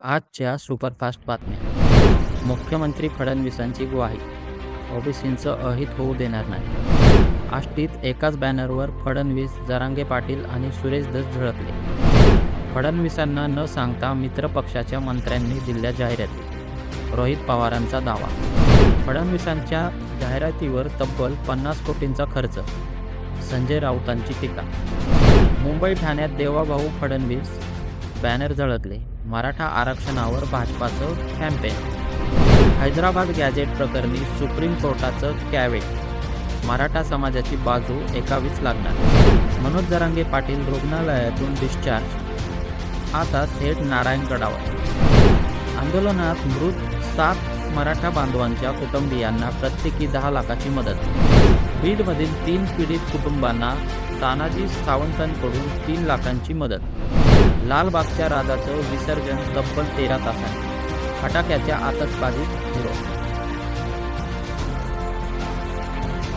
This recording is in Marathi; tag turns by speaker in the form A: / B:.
A: आजच्या सुपरफास्ट बातम्या. मुख्यमंत्री फडणवीसांची ग्वाही, ओबीसींचं अहित होऊ देणार नाही. आष्टीत एकाच बॅनरवर फडणवीस, जरांगे पाटील आणि सुरेश धस झळकले. फडणवीसांना न सांगता मित्रपक्षाच्या मंत्र्यांनी दिल्या जाहिराती, रोहित पवारांचा दावा. फडणवीसांच्या जाहिरातीवर तब्बल 50 कोटींचा खर्च, संजय राऊतांची टीका. मुंबई ठाण्यात देवाभाऊ फडणवीस बॅनर झळकले. मराठा आरक्षणावर भाजपाचं कॅम्पेन. हैदराबाद गॅझेट प्रकरणी सुप्रीम कोर्टाचं कॅवेट, मराठा समाजाची बाजू ऐकावीच लागणार. मनोज जरांगे पाटील रुग्णालयातून डिस्चार्ज, आता थेट नारायणगडावर. आंदोलनात मृत 7 मराठा बांधवांच्या कुटुंबियांना प्रत्येकी 10 लाखाची मदत. बीडमधील 3 पीडित कुटुंबांना तानाजी सावंतांकडून 3 लाखांची मदत. लालबागच्या राजाचं विसर्जन तब्बल 13 तासांनी, फटाक्याच्या आतषबाजीत विरोध.